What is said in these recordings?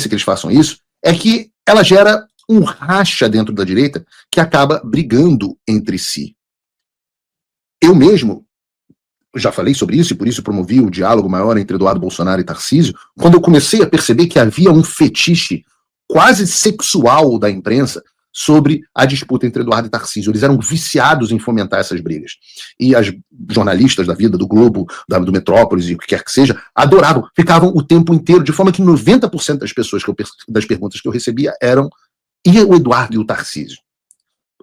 que eles façam isso, é que ela gera um racha dentro da direita que acaba brigando entre si. Eu mesmo já falei sobre isso e por isso promovi o diálogo maior entre Eduardo Bolsonaro e Tarcísio, quando eu comecei a perceber que havia um fetiche quase sexual da imprensa sobre a disputa entre Eduardo e Tarcísio. Eles eram viciados em fomentar essas brigas. E as jornalistas da vida, do Globo, do Metrópolis e o que quer que seja, adoravam, ficavam o tempo inteiro, de forma que 90% das pessoas das perguntas que eu recebia eram e o Eduardo e o Tarcísio.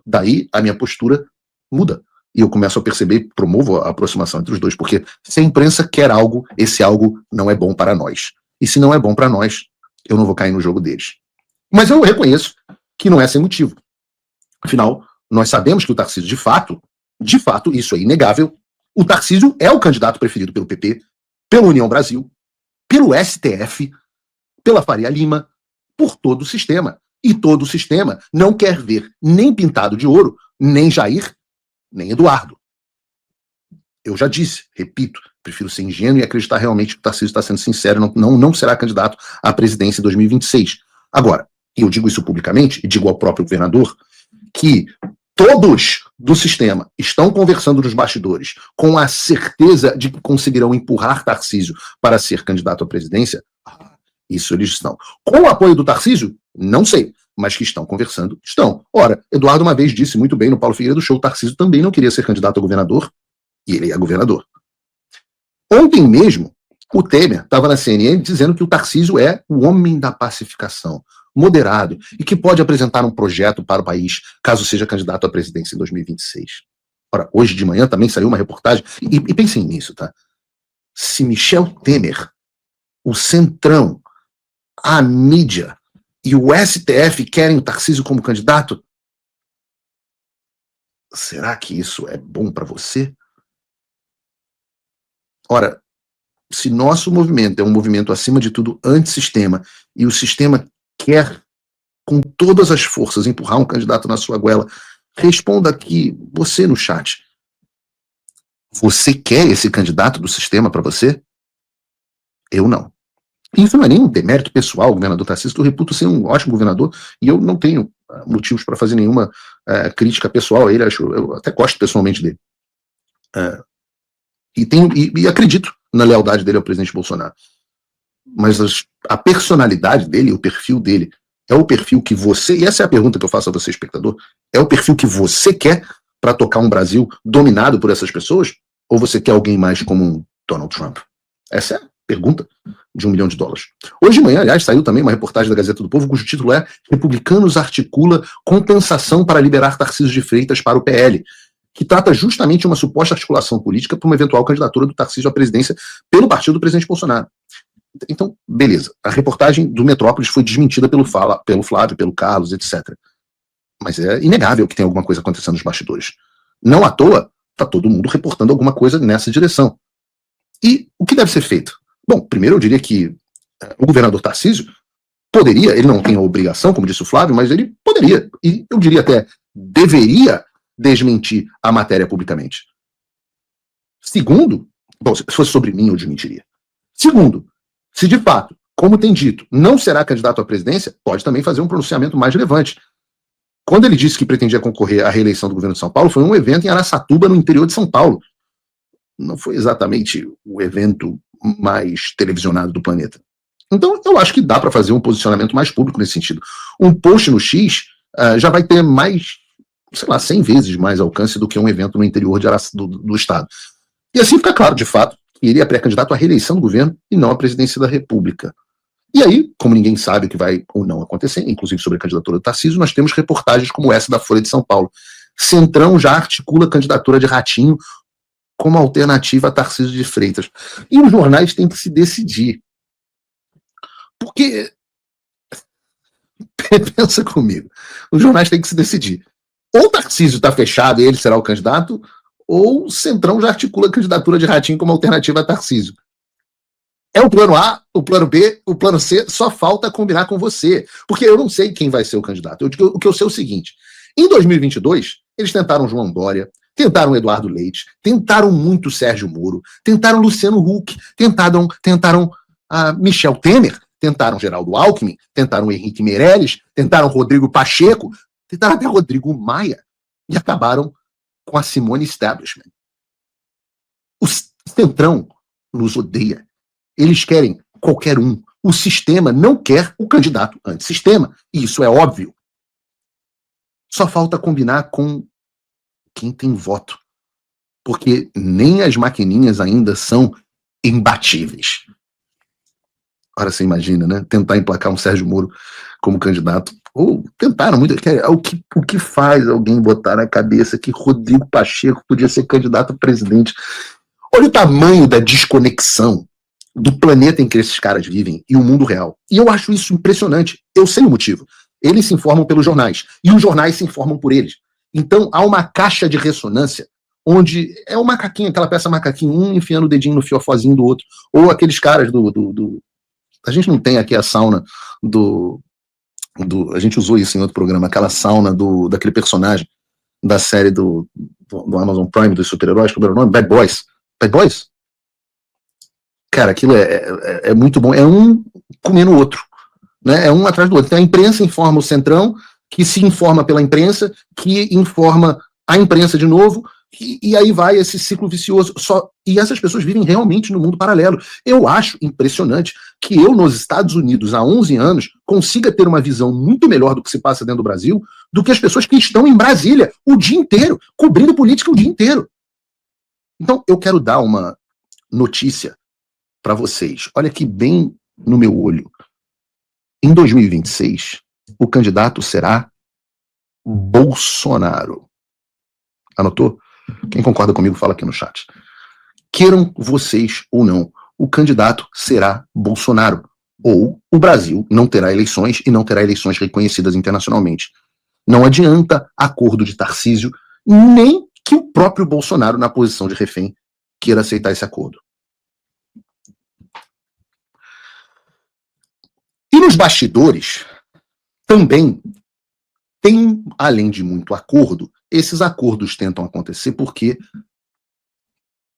Daí a minha postura muda. E eu começo a perceber, promovo a aproximação entre os dois, porque se a imprensa quer algo, esse algo não é bom para nós. E se não é bom para nós, eu não vou cair no jogo deles. Mas eu reconheço que não é sem motivo. Afinal, nós sabemos que o Tarcísio, de fato, isso é inegável, o Tarcísio é o candidato preferido pelo PP, pela União Brasil, pelo STF, pela Faria Lima, por todo o sistema. E todo o sistema não quer ver nem Pintado de Ouro, nem Jair, nem Eduardo. Eu já disse, repito, prefiro ser ingênuo e acreditar realmente que o Tarcísio está sendo sincero, não será candidato à presidência em 2026. Agora, e eu digo isso publicamente, e digo ao próprio governador, que todos do sistema estão conversando nos bastidores com a certeza de que conseguirão empurrar Tarcísio para ser candidato à presidência, isso eles estão. Com o apoio do Tarcísio, não sei, mas que estão conversando, estão. Ora, Eduardo uma vez disse muito bem no Paulo Figueiredo Show, Tarcísio também não queria ser candidato a governador, e ele é governador. Ontem mesmo, o Temer estava na CNN dizendo que o Tarcísio é o homem da pacificação, moderado, e que pode apresentar um projeto para o país, caso seja candidato à presidência em 2026. Ora, hoje de manhã também saiu uma reportagem, e pensem nisso, tá? Se Michel Temer, o Centrão, a mídia e o STF querem o Tarcísio como candidato, será que isso é bom para você? Ora, se nosso movimento é um movimento, acima de tudo, antissistema, e o sistema quer, com todas as forças, empurrar um candidato na sua goela, responda aqui, você no chat. Você quer esse candidato do sistema para você? Eu não. Isso não é nenhum demérito pessoal, o governador Tarcísio, que eu reputo ser um ótimo governador, e eu não tenho motivos para fazer nenhuma crítica pessoal a ele, eu até gosto pessoalmente dele. E acredito na lealdade dele ao presidente Bolsonaro. Mas a personalidade dele, o perfil dele, é o perfil que você, e essa é a pergunta que eu faço a você, espectador, é o perfil que você quer para tocar um Brasil dominado por essas pessoas? Ou você quer alguém mais como um Donald Trump? Essa é a pergunta de $1 milhão. Hoje de manhã, aliás, saiu também uma reportagem da Gazeta do Povo, cujo título é Republicanos articula compensação para liberar Tarcísio de Freitas para o PL, que trata justamente uma suposta articulação política para uma eventual candidatura do Tarcísio à presidência pelo partido do presidente Bolsonaro. Então, beleza. A reportagem do Metrópolis foi desmentida pelo Flávio, pelo Carlos, etc. Mas é inegável que tem alguma coisa acontecendo nos bastidores. Não à toa, está todo mundo reportando alguma coisa nessa direção. E o que deve ser feito? Bom, primeiro eu diria que o governador Tarcísio poderia, ele não tem a obrigação, como disse o Flávio, mas ele poderia, e eu diria até deveria desmentir a matéria publicamente. Segundo, bom, se fosse sobre mim eu desmentiria. Segundo, se de fato, como tem dito, não será candidato à presidência, pode também fazer um pronunciamento mais relevante. Quando ele disse que pretendia concorrer à reeleição do governo de São Paulo, foi um evento em Araçatuba, no interior de São Paulo. Não foi exatamente o evento mais televisionado do planeta. Então, eu acho que dá para fazer um posicionamento mais público nesse sentido. Um post no X já vai ter mais, 100 vezes mais alcance do que um evento no interior do estado. E assim fica claro, de fato, que ele é pré-candidato à reeleição do governo e não à presidência da República. E aí, como ninguém sabe o que vai ou não acontecer, inclusive sobre a candidatura do Tarcísio, nós temos reportagens como essa da Folha de São Paulo. Centrão já articula a candidatura de Ratinho como alternativa a Tarcísio de Freitas. E os jornais têm que se decidir. Porque, pensa comigo, os jornais têm que se decidir. Ou Tarcísio está fechado e ele será o candidato, ou o Centrão já articula a candidatura de Ratinho como alternativa a Tarcísio. É o plano A, o plano B, o plano C, só falta combinar com você. Porque eu não sei quem vai ser o candidato. O que eu sei é o seguinte, em 2022, eles tentaram João Dória, tentaram Eduardo Leite, tentaram muito Sérgio Moro, tentaram Luciano Huck, tentaram Michel Temer, tentaram Geraldo Alckmin, tentaram Henrique Meirelles, tentaram Rodrigo Pacheco, tentaram até Rodrigo Maia, e acabaram com a Simone Establishment. O Centrão nos odeia. Eles querem qualquer um. O sistema não quer o candidato antissistema. E isso é óbvio. Só falta combinar com quem tem voto. Porque nem as maquininhas ainda são imbatíveis. Agora você imagina, né? Tentar emplacar um Sérgio Moro como candidato. Ou tentaram muito. O que faz alguém botar na cabeça que Rodrigo Pacheco podia ser candidato a presidente? Olha o tamanho da desconexão do planeta em que esses caras vivem e o mundo real. E eu acho isso impressionante. Eu sei o motivo. Eles se informam pelos jornais. E os jornais se informam por eles. Então há uma caixa de ressonância onde é o macaquinho, aquela peça macaquinho, um enfiando o dedinho no fiofozinho do outro. Ou aqueles caras A gente não tem aqui a sauna a gente usou isso em outro programa, aquela sauna daquele personagem da série do Amazon Prime, dos super-heróis, como era o nome? Bad Boys. Bad Boys? Cara, aquilo é muito bom. É um comendo o outro. Né? É um atrás do outro. Então a imprensa informa o Centrão, que se informa pela imprensa, que informa a imprensa de novo, e aí vai esse ciclo vicioso. E essas pessoas vivem realmente no mundo paralelo. Eu acho impressionante que eu, nos Estados Unidos, há 11 anos, consiga ter uma visão muito melhor do que se passa dentro do Brasil do que as pessoas que estão em Brasília o dia inteiro, cobrindo política o dia inteiro. Então, eu quero dar uma notícia para vocês. Olha aqui bem no meu olho. Em 2026, o candidato será Bolsonaro. Anotou? Quem concorda comigo, fala aqui no chat. Queiram vocês ou não, o candidato será Bolsonaro. Ou o Brasil não terá eleições e não terá eleições reconhecidas internacionalmente. Não adianta acordo de Tarcísio, nem que o próprio Bolsonaro, na posição de refém, queira aceitar esse acordo. E nos bastidores, também tem, além de muito acordo, esses acordos tentam acontecer porque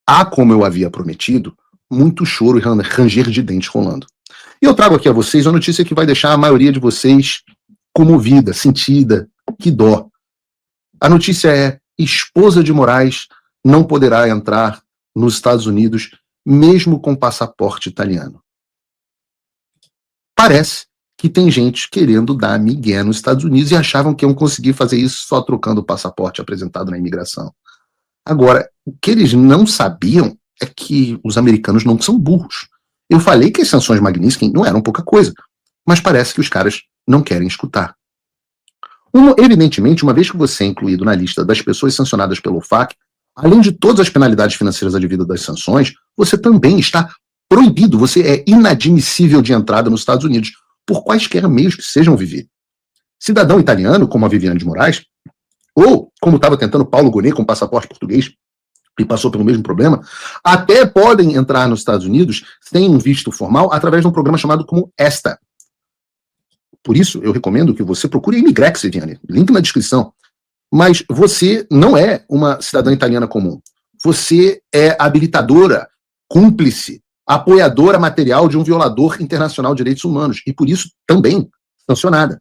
há, como eu havia prometido, muito choro e ranger de dentes rolando. E eu trago aqui a vocês uma notícia que vai deixar a maioria de vocês comovida, sentida, que dó. A notícia é: esposa de Moraes não poderá entrar nos Estados Unidos mesmo com passaporte italiano. Parece que tem gente querendo dar migué nos Estados Unidos e achavam que iam conseguir fazer isso só trocando o passaporte apresentado na imigração. Agora, o que eles não sabiam é que os americanos não são burros. Eu falei que as sanções Magnitsky não eram pouca coisa, mas parece que os caras não querem escutar. Evidentemente, uma vez que você é incluído na lista das pessoas sancionadas pelo OFAC, além de todas as penalidades financeiras advindas das sanções, você também está proibido, você é inadmissível de entrada nos Estados Unidos, por quaisquer meios que sejam viver. Cidadão italiano, como a Viviane de Moraes, ou como estava tentando Paulo Gonet com passaporte português, e passou pelo mesmo problema, até podem entrar nos Estados Unidos sem um visto formal através de um programa chamado como ESTA. Por isso, eu recomendo que você procure a Imigrex, Viviane, link na descrição. Mas você não é uma cidadã italiana comum. Você é habilitadora, cúmplice, apoiadora material de um violador internacional de direitos humanos, e por isso também sancionada.